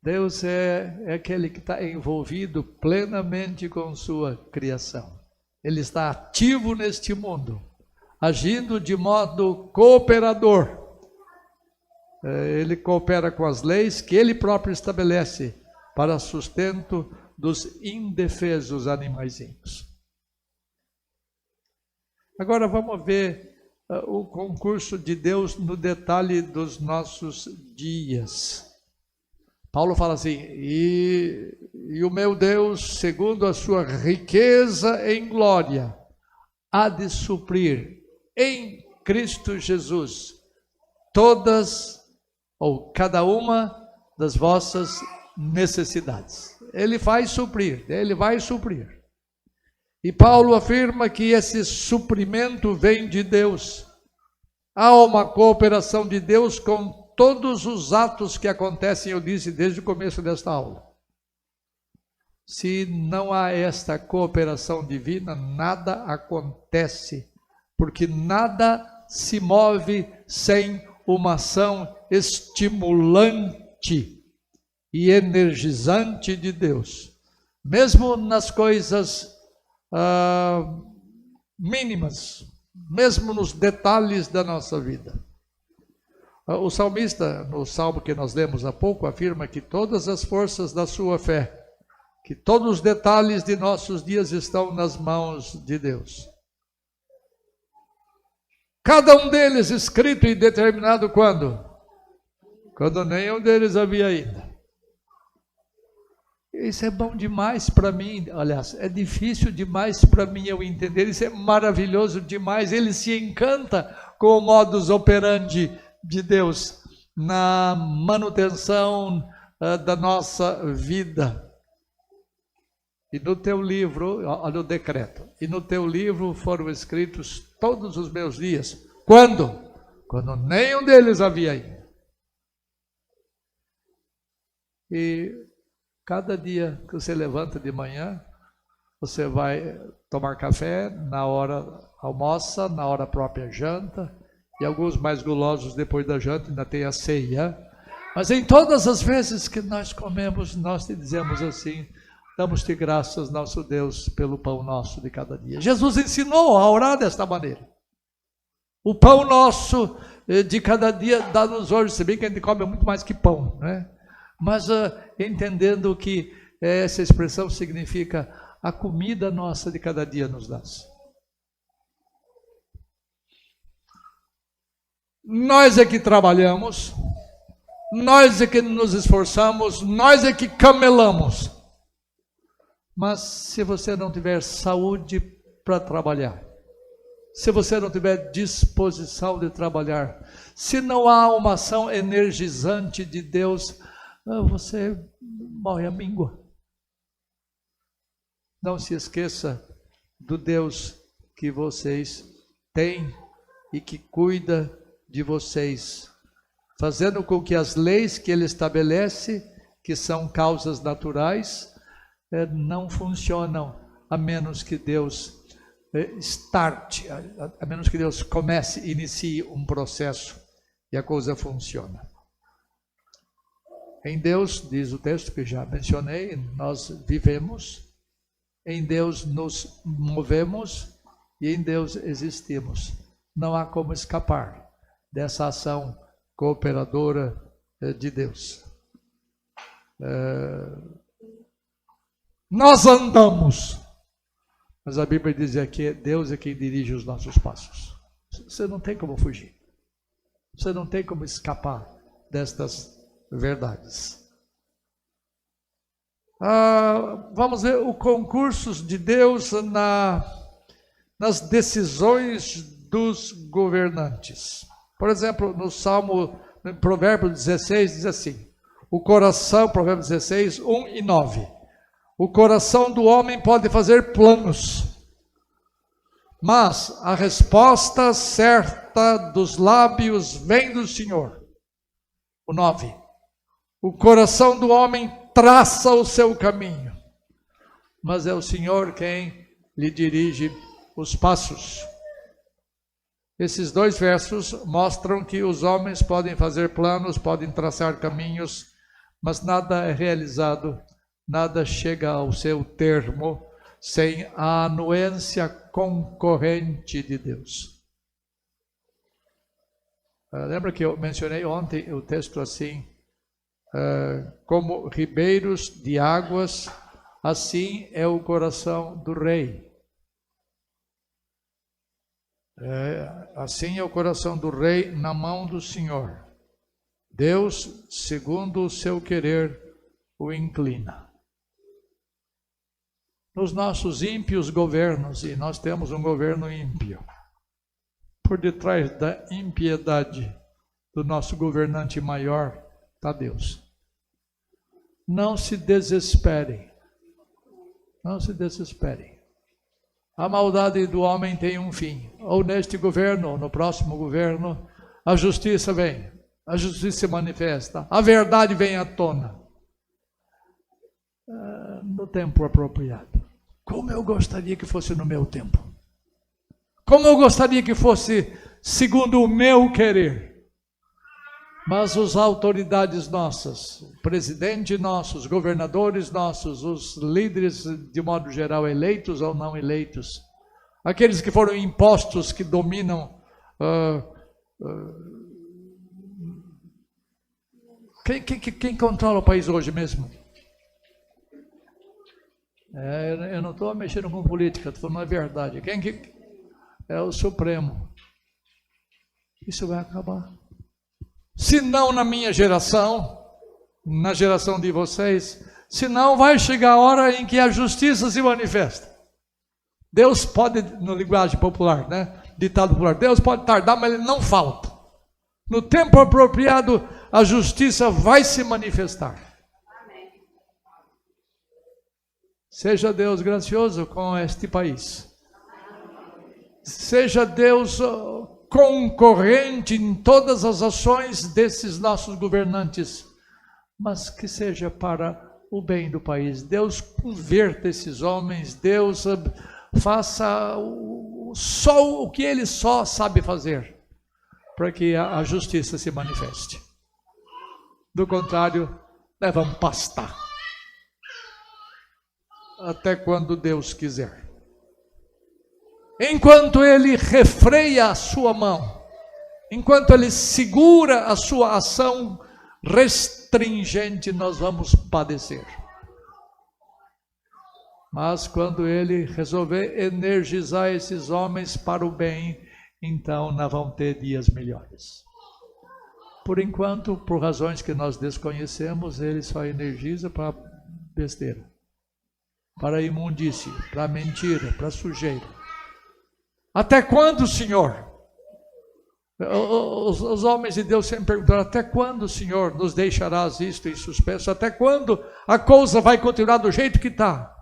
Deus é aquele que está envolvido plenamente com sua criação. Ele está ativo neste mundo, agindo de modo cooperador. Ele coopera com as leis que ele próprio estabelece para sustento dos indefesos animaizinhos. Agora vamos ver o concurso de Deus no detalhe dos nossos dias. Paulo fala assim: e o meu Deus, segundo a sua riqueza em glória, há de suprir em Cristo Jesus todas ou cada uma das vossas necessidades. Ele vai suprir. E Paulo afirma que esse suprimento vem de Deus. Há uma cooperação de Deus com todos os atos que acontecem, eu disse desde o começo desta aula. Se não há esta cooperação divina, nada acontece, porque nada se move sem uma ação estimulante e energizante de Deus. Mesmo nas coisas mínimas, mesmo nos detalhes da nossa vida. O salmista, no salmo que nós lemos há pouco, afirma que todas as forças da sua fé, que todos os detalhes de nossos dias estão nas mãos de Deus. Cada um deles escrito e determinado quando? Quando nenhum deles havia ainda. Isso é bom demais para mim, aliás, é difícil demais para mim eu entender, isso é maravilhoso demais, ele se encanta com o modus operandi de Deus na manutenção da nossa vida. E no teu livro, olha o decreto, e no teu livro foram escritos todos os meus dias. Quando? Quando nenhum deles havia ainda. E cada dia que você levanta de manhã, você vai tomar café, na hora almoça, na hora própria janta, e alguns mais gulosos depois da janta ainda tem a ceia. Mas em todas as vezes que nós comemos, nós te dizemos assim: damos-te graças, nosso Deus, pelo pão nosso de cada dia. Jesus ensinou a orar desta maneira. O pão nosso de cada dia dá-nos hoje, se bem que a gente come muito mais que pão, né? Mas entendendo que essa expressão significa a comida nossa de cada dia nos dá. Nós é que trabalhamos, nós é que nos esforçamos, nós é que camelamos. Mas se você não tiver saúde para trabalhar, se você não tiver disposição de trabalhar, se não há uma ação energizante de Deus, você morre à míngua. Não se esqueça do Deus que vocês têm e que cuida de vocês, fazendo com que as leis que Ele estabelece, que são causas naturais, não funcionam, a menos que Deus starte, a menos que Deus inicie um processo e a coisa funciona. Em Deus, diz o texto que já mencionei, nós vivemos, em Deus nos movemos e em Deus existimos. Não há como escapar dessa ação cooperadora de Deus. Nós andamos, mas a Bíblia diz aqui, Deus é quem dirige os nossos passos. Você não tem como fugir. Você não tem como escapar destas verdades. Vamos ver o concurso de Deus nas decisões dos governantes. Por exemplo, no Provérbio 16 diz assim, o coração, Provérbio 16, 1 e 9. O coração do homem pode fazer planos, mas a resposta certa dos lábios vem do Senhor. O 9. O coração do homem traça o seu caminho, mas é o Senhor quem lhe dirige os passos. Esses dois versos mostram que os homens podem fazer planos, podem traçar caminhos, mas nada é realizado, nada chega ao seu termo sem a anuência concorrente de Deus. Lembra que eu mencionei ontem o texto assim, como ribeiros de águas, assim é o coração do rei. Assim é o coração do rei na mão do Senhor. Deus, segundo o seu querer, o inclina. Nos nossos ímpios governos, e nós temos um governo ímpio, por detrás da impiedade do nosso governante maior está Deus. Não se desesperem. Não se desesperem. A maldade do homem tem um fim. Ou neste governo, ou no próximo governo, a justiça vem. a justiça se manifesta, a verdade vem à tona. No tempo apropriado. Como eu gostaria que fosse no meu tempo. Como eu gostaria que fosse segundo o meu querer. Mas as autoridades nossas, o presidente nosso, os governadores nossos, os líderes de modo geral eleitos ou não eleitos, aqueles que foram impostos, que dominam, quem controla o país hoje mesmo? Eu não estou mexendo com política, estou falando a verdade. Quem que é o Supremo? Isso vai acabar. Se não na minha geração, na geração de vocês, se não vai chegar a hora em que a justiça se manifesta. Deus pode, na linguagem popular, né? Ditado popular, Deus pode tardar, mas ele não falta. No tempo apropriado, a justiça vai se manifestar. Amém. Seja Deus gracioso com este país. Seja Deus concorrente em todas as ações desses nossos governantes, mas que seja para o bem do país. Deus converta esses homens, Deus faça só o que Ele só sabe fazer, para que a justiça se manifeste. Do contrário, nós vamos pastar, até quando Deus quiser. Enquanto Ele refreia a sua mão, enquanto Ele segura a sua ação restringente, nós vamos padecer. Mas quando Ele resolver energizar esses homens para o bem, então nós vamos ter dias melhores. Por enquanto, por razões que nós desconhecemos, Ele só energiza para besteira, para imundície, para mentira, para sujeira. Até quando, Senhor? Os homens de Deus sempre perguntaram, até quando, Senhor, nos deixarás isto em suspenso? Até quando a coisa vai continuar do jeito que está?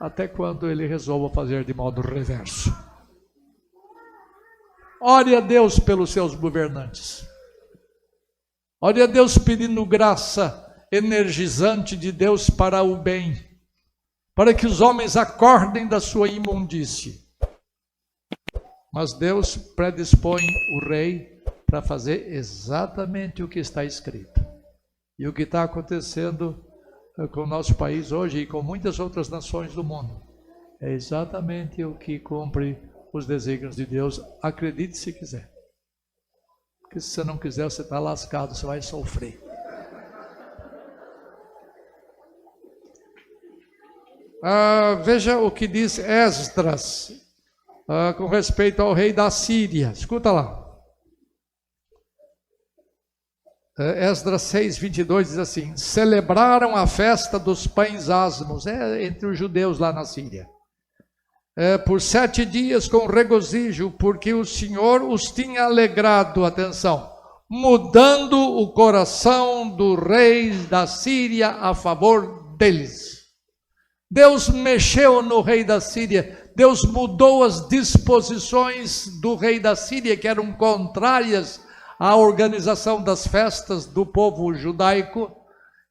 Até quando Ele resolva fazer de modo reverso. Ore a Deus pelos seus governantes. Ore a Deus pedindo graça energizante de Deus para o bem, para que os homens acordem da sua imundície. Mas Deus predispõe o rei para fazer exatamente o que está escrito. E o que está acontecendo com o nosso país hoje e com muitas outras nações do mundo é exatamente o que cumpre os desígnios de Deus. Acredite se quiser. Porque se você não quiser, você está lascado, você vai sofrer. Veja o que diz Esdras com respeito ao rei da Síria. Escuta lá. Esdras 6:22 diz assim: celebraram a festa dos pães asmos, entre os judeus lá na Síria, por 7 dias com regozijo, porque o Senhor os tinha alegrado, atenção, mudando o coração do rei da Síria a favor deles. Deus mexeu no rei da Síria, Deus mudou as disposições do rei da Síria, que eram contrárias à organização das festas do povo judaico.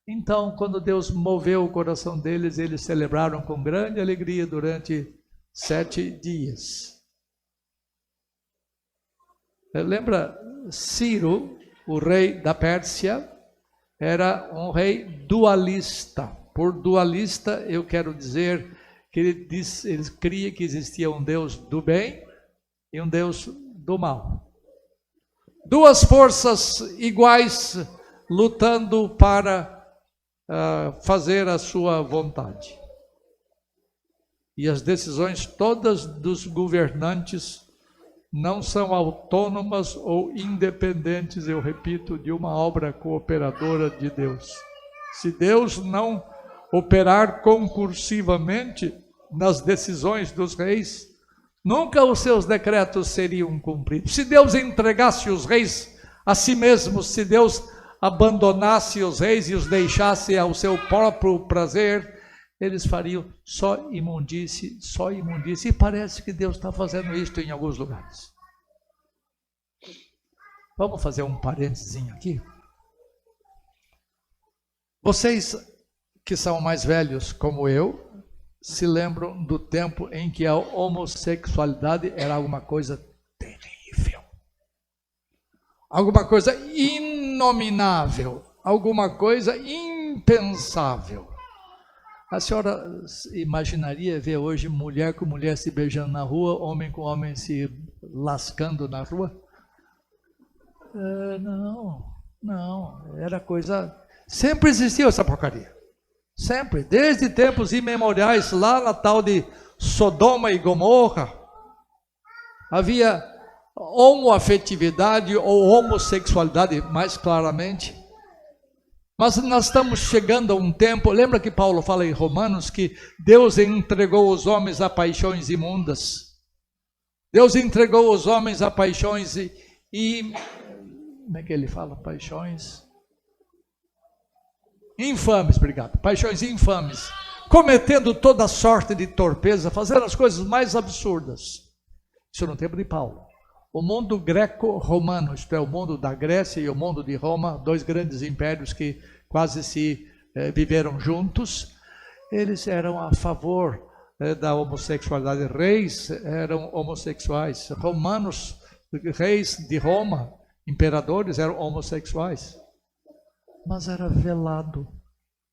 Então, quando Deus moveu o coração deles, eles celebraram com grande alegria durante 7 dias. Lembra, Ciro, o rei da Pérsia, era um rei dualista. Por dualista, eu quero dizer que ele cria que existia um Deus do bem e um Deus do mal. Duas forças iguais lutando para fazer a sua vontade. E as decisões todas dos governantes não são autônomas ou independentes, eu repito, de uma obra cooperadora de Deus. Se Deus não operar concursivamente nas decisões dos reis, nunca os seus decretos seriam cumpridos. Se Deus entregasse os reis a si mesmos, se Deus abandonasse os reis e os deixasse ao seu próprio prazer, eles fariam só imundície, e parece que Deus está fazendo isso em alguns lugares. Vamos fazer um parênteses aqui. Vocês que são mais velhos, como eu, se lembram do tempo em que a homossexualidade era alguma coisa terrível, alguma coisa inominável, alguma coisa impensável. A senhora imaginaria ver hoje mulher com mulher se beijando na rua, homem com homem se lascando na rua? Não, era coisa... Sempre existiu essa porcaria. Sempre, desde tempos imemoriais, lá na tal de Sodoma e Gomorra, havia homoafetividade ou homossexualidade, mais claramente. Mas nós estamos chegando a um tempo, lembra que Paulo fala em Romanos que Deus entregou os homens a paixões imundas. Deus entregou os homens a paixões e como é que ele fala? Paixões infames, obrigado. Paixões infames, cometendo toda sorte de torpeza, fazendo as coisas mais absurdas. Isso no tempo de Paulo. O mundo greco-romano, isto é, o mundo da Grécia e o mundo de Roma, dois grandes impérios que quase se viveram juntos, eles eram a favor da homossexualidade. Reis eram homossexuais, romanos, reis de Roma, imperadores eram homossexuais. Mas era velado,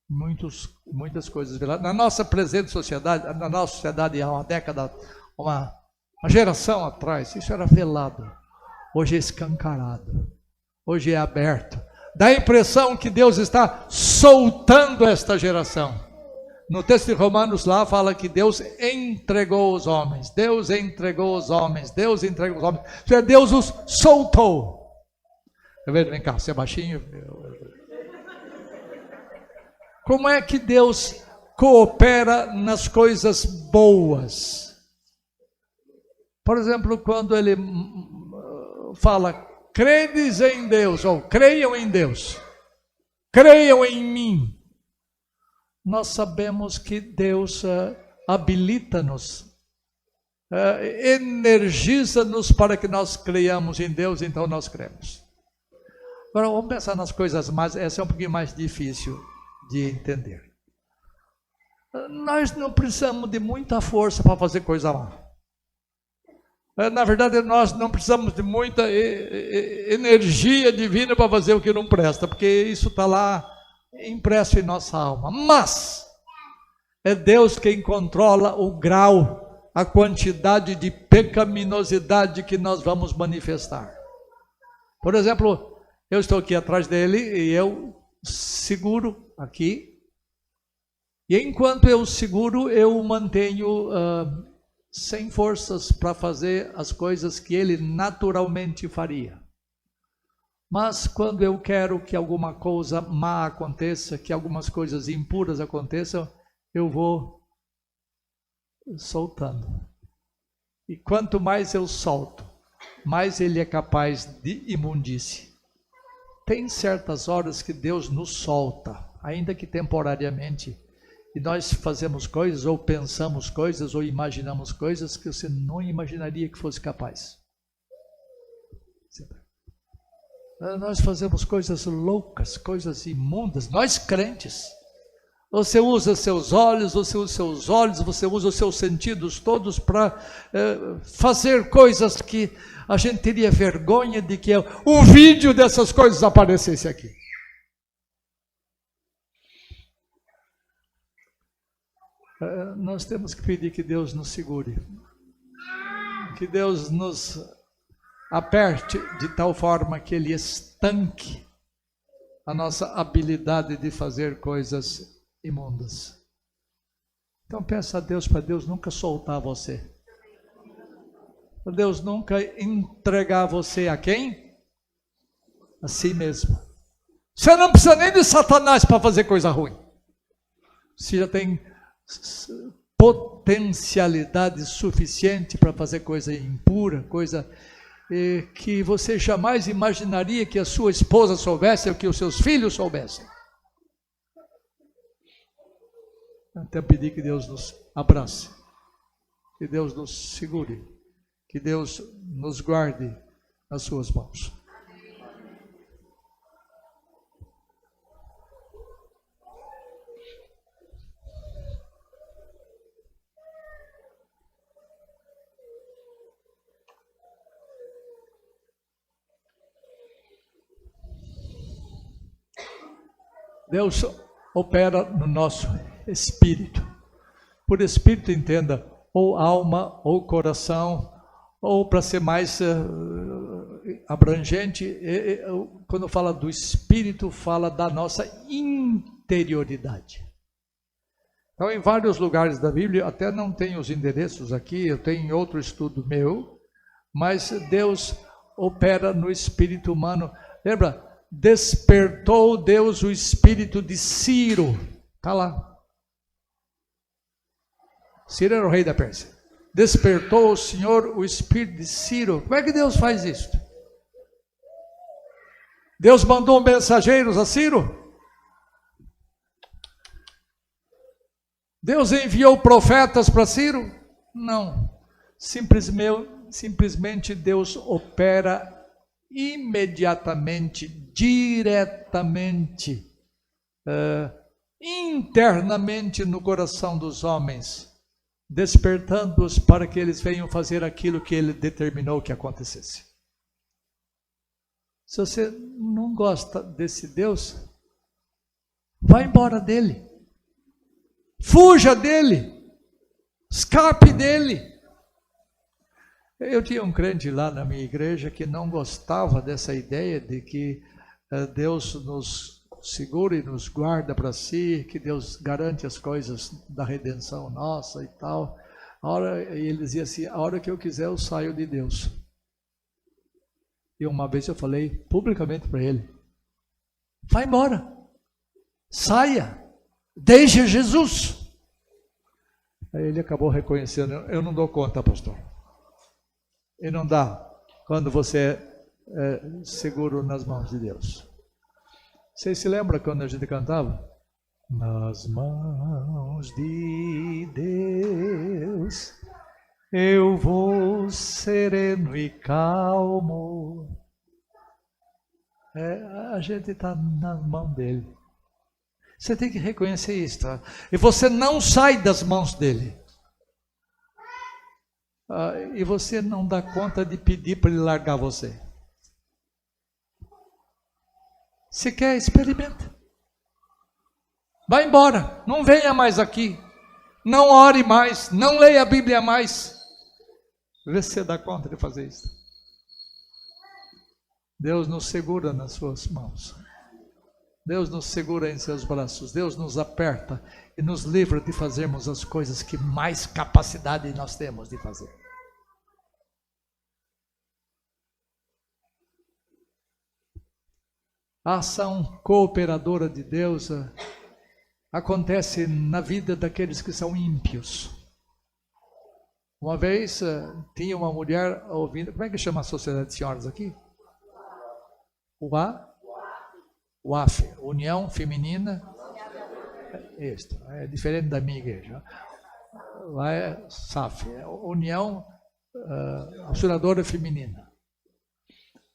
muitas coisas veladas. Na nossa presente sociedade, na nossa sociedade há uma década, uma geração atrás, isso era velado. Hoje é escancarado, hoje é aberto. Dá a impressão que Deus está soltando esta geração. No texto de Romanos lá fala que Deus entregou os homens, Deus entregou os homens, Deus entregou os homens. Deus os soltou. Vem cá, você é baixinho. Como é que Deus coopera nas coisas boas? Por exemplo, quando ele fala, credes em Deus, ou creiam em Deus, creiam em mim. Nós sabemos que Deus habilita-nos, energiza-nos para que nós creiamos em Deus, então nós cremos. Agora vamos pensar nas coisas mais, essa é um pouquinho mais difícil de entender. Nós não precisamos de muita força para fazer coisa má. Na verdade, nós não precisamos de muita energia divina para fazer o que não presta, porque isso está lá impresso em nossa alma. Mas é Deus quem controla o grau, a quantidade de pecaminosidade que nós vamos manifestar. Por exemplo, eu estou aqui atrás dele e eu seguro aqui, e enquanto eu seguro, eu mantenho sem forças para fazer as coisas que ele naturalmente faria. Mas quando eu quero que alguma coisa má aconteça, que algumas coisas impuras aconteçam, eu vou soltando. E quanto mais eu solto, mais ele é capaz de imundície. Tem certas horas que Deus nos solta, ainda que temporariamente, e nós fazemos coisas, ou pensamos coisas, ou imaginamos coisas que você não imaginaria que fosse capaz. Nós fazemos coisas loucas, coisas imundas, nós crentes. Você usa seus olhos, você usa os seus sentidos todos para fazer coisas que a gente teria vergonha de que o vídeo dessas coisas aparecesse aqui. Nós temos que pedir que Deus nos segure, que Deus nos aperte de tal forma que Ele estanque a nossa habilidade de fazer coisas imundas. Então peça a Deus para Deus nunca soltar você, para Deus nunca entregar você a quem? A si mesmo. Você não precisa nem de Satanás para fazer coisa ruim. Você já tem potencialidade suficiente para fazer coisa impura, coisa que você jamais imaginaria que a sua esposa soubesse ou que os seus filhos soubessem. Até pedir que Deus nos abrace, que Deus nos segure, que Deus nos guarde nas suas mãos. Deus opera no nosso espírito. Por espírito, entenda, ou alma, ou coração, ou para ser mais abrangente, quando fala do espírito, fala da nossa interioridade. Então, em vários lugares da Bíblia, até não tenho os endereços aqui, eu tenho outro estudo meu, mas Deus opera no espírito humano. Lembra? Despertou Deus o espírito de Ciro. Está lá. Ciro era o rei da Pérsia. Despertou o Senhor o espírito de Ciro. Como é que Deus faz isso? Deus mandou mensageiros a Ciro? Deus enviou profetas para Ciro? Não. Simplesmente Deus opera imediatamente, diretamente, internamente no coração dos homens, despertando-os para que eles venham fazer aquilo que Ele determinou que acontecesse. Se você não gosta desse Deus, vá embora dele. Fuja dele, escape dele. Eu tinha um crente lá na minha igreja que não gostava dessa ideia de que Deus nos segura e nos guarda para si, que Deus garante as coisas da redenção nossa e tal. Ele dizia assim, a hora que eu quiser eu saio de Deus. E uma vez eu falei publicamente para ele, vai embora, saia. Deixe Jesus. Aí ele acabou reconhecendo, eu não dou conta, pastor. E não dá quando você é seguro nas mãos de Deus. Vocês se lembram quando a gente cantava? Nas mãos de Deus eu vou sereno e calmo. A gente está nas mãos dele. Você tem que reconhecer isso, tá? E você não sai das mãos dele. E você não dá conta de pedir para ele largar você. Se quer, experimenta. Vai embora, não venha mais aqui. Não ore mais, não leia a Bíblia mais. Vê se você dá conta de fazer isso. Deus nos segura nas suas mãos. Deus nos segura em seus braços, Deus nos aperta e nos livra de fazermos as coisas que mais capacidade nós temos de fazer. A ação cooperadora de Deus acontece na vida daqueles que são ímpios. Uma vez tinha uma mulher ouvindo, como é que chama a sociedade de senhoras aqui? UAF, União Feminina, isto, é diferente da minha igreja. Lá é SAF, é União Auxiliadora Feminina.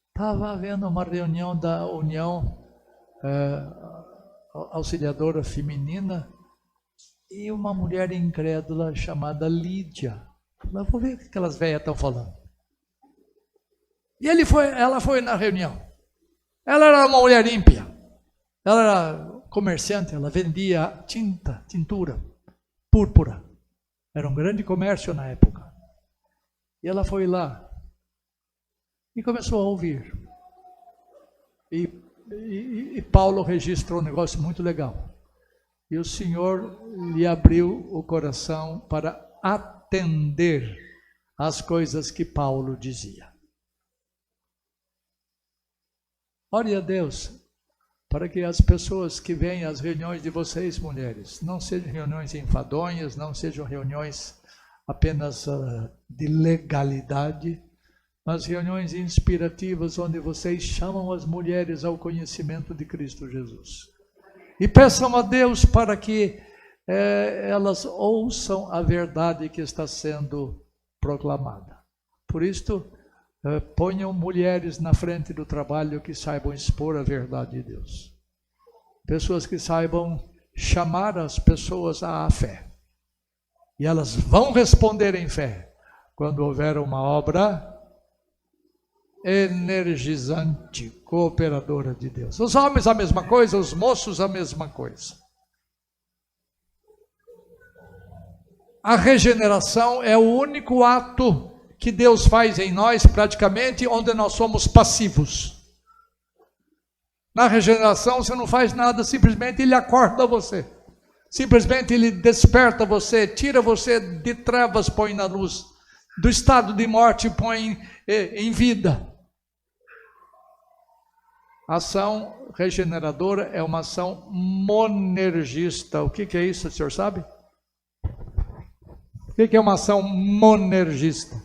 Estava havendo uma reunião da União Auxiliadora Feminina e uma mulher incrédula chamada Lídia. Eu vou ver o que aquelas velhas estão falando. E ela foi na reunião. Ela era uma mulher ímpia. Ela era comerciante, ela vendia tintura, púrpura. Era um grande comércio na época. E ela foi lá e começou a ouvir. E Paulo registrou um negócio muito legal. E o Senhor lhe abriu o coração para atender às coisas que Paulo dizia. Ore a Deus para que as pessoas que vêm às reuniões de vocês, mulheres, não sejam reuniões enfadonhas, não sejam reuniões apenas de legalidade, mas reuniões inspirativas onde vocês chamam as mulheres ao conhecimento de Cristo Jesus. E peçam a Deus para que elas ouçam a verdade que está sendo proclamada. Por isto, ponham mulheres na frente do trabalho que saibam expor a verdade de Deus. Pessoas que saibam chamar as pessoas à fé. E elas vão responder em fé quando houver uma obra energizante, cooperadora de Deus. Os homens a mesma coisa, os moços a mesma coisa. A regeneração é o único ato que Deus faz em nós, praticamente, onde nós somos passivos. Na regeneração você não faz nada, simplesmente Ele acorda você. Simplesmente Ele desperta você, tira você de trevas, põe na luz. Do estado de morte, põe em vida. A ação regeneradora é uma ação monergista. O que é isso, o senhor sabe? O que é uma ação monergista?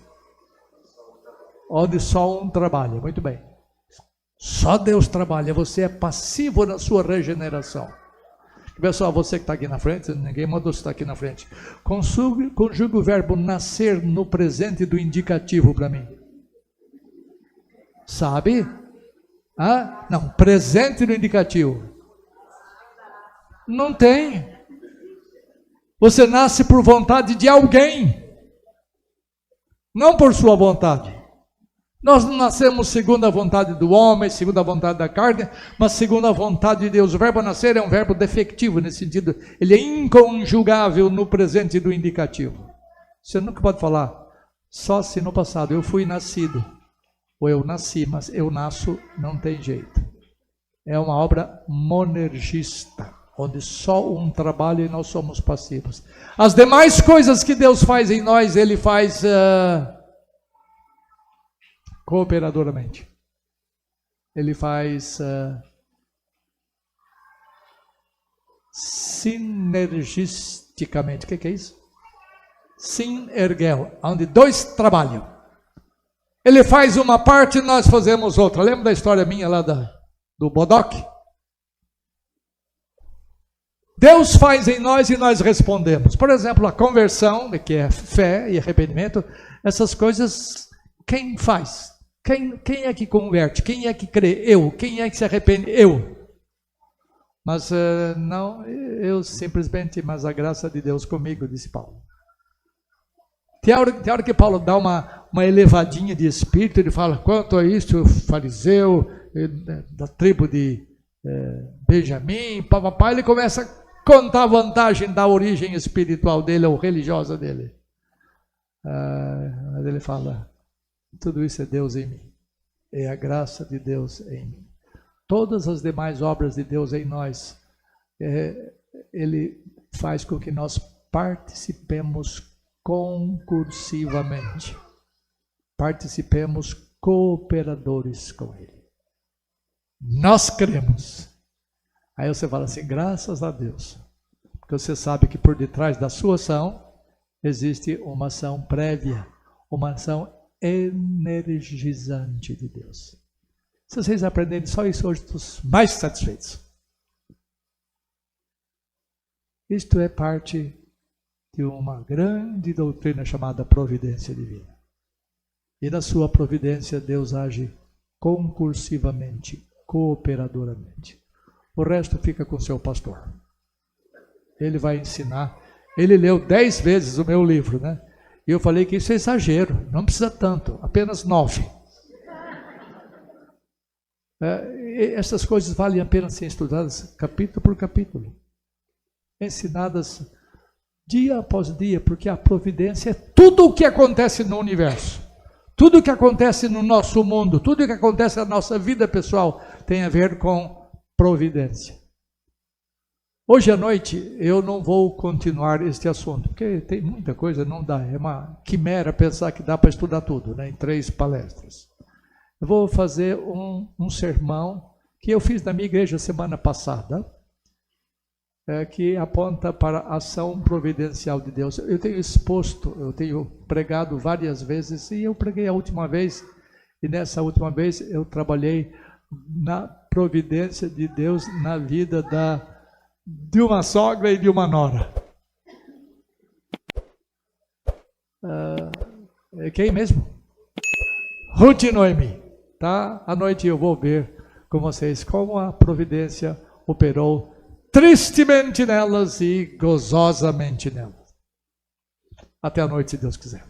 Onde só um trabalha. Muito bem. Só Deus trabalha. Você é passivo na sua regeneração. Pessoal, você que está aqui na frente, ninguém mandou você estar aqui na frente. Conjugue o verbo nascer no presente do indicativo para mim. Sabe? Não, presente no indicativo. Não tem. Você nasce por vontade de alguém, não por sua vontade. Nós não nascemos segundo a vontade do homem, segundo a vontade da carne, mas segundo a vontade de Deus. O verbo nascer é um verbo defectivo nesse sentido. Ele é inconjugável no presente do indicativo. Você nunca pode falar, só se no passado eu fui nascido, ou eu nasci, mas eu nasço, não tem jeito. É uma obra monergista, onde só um trabalha e nós somos passivos. As demais coisas que Deus faz em nós, Ele faz cooperadoramente. Ele faz sinergisticamente. O que é isso? Sinergel, onde dois trabalham. Ele faz uma parte e nós fazemos outra. Lembra da história minha lá do bodoque? Deus faz em nós e nós respondemos. Por exemplo, a conversão, que é fé e arrependimento, essas coisas, quem faz? Quem é que converte? Quem é que crê? Eu. Quem é que se arrepende? Eu. Mas não, eu simplesmente, mas a graça de Deus comigo, disse Paulo. Tem hora que Paulo dá uma elevadinha de espírito, ele fala, quanto a isso, o fariseu, da tribo de Benjamim, papai, ele começa a contar a vantagem da origem espiritual dele, ou religiosa dele. Mas ele fala, tudo isso é Deus em mim, é a graça de Deus em mim. Todas as demais obras de Deus em nós, Ele faz com que nós participemos concursivamente, participemos cooperadores com Ele. Nós cremos. Aí você fala assim, graças a Deus, porque você sabe que por detrás da sua ação existe uma ação prévia, uma ação energizante de Deus. Se vocês aprenderem só isso hoje, estou mais satisfeitos. Isto é parte de uma grande doutrina chamada providência divina. E na sua providência Deus age concursivamente, cooperadoramente. O resto fica com o seu pastor. Ele vai ensinar. Ele leu 10 vezes o meu livro, né? E eu falei que isso é exagero, não precisa tanto, apenas 9. Essas coisas valem a pena ser estudadas capítulo por capítulo, ensinadas dia após dia, porque a providência é tudo o que acontece no universo, tudo o que acontece no nosso mundo, tudo o que acontece na nossa vida pessoal tem a ver com providência. Hoje à noite eu não vou continuar este assunto, porque tem muita coisa, não dá, é uma quimera pensar que dá para estudar tudo, né, em 3 palestras. Eu vou fazer um sermão que eu fiz na minha igreja semana passada, que aponta para a ação providencial de Deus. Eu tenho exposto, eu tenho pregado várias vezes, e eu preguei a última vez, e nessa última vez eu trabalhei na providência de Deus na vida de uma sogra e de uma nora. Quem mesmo? Ruth e Noemi. Tá? À noite eu vou ver com vocês como a providência operou tristemente nelas e gozosamente nelas. Até a noite, se Deus quiser.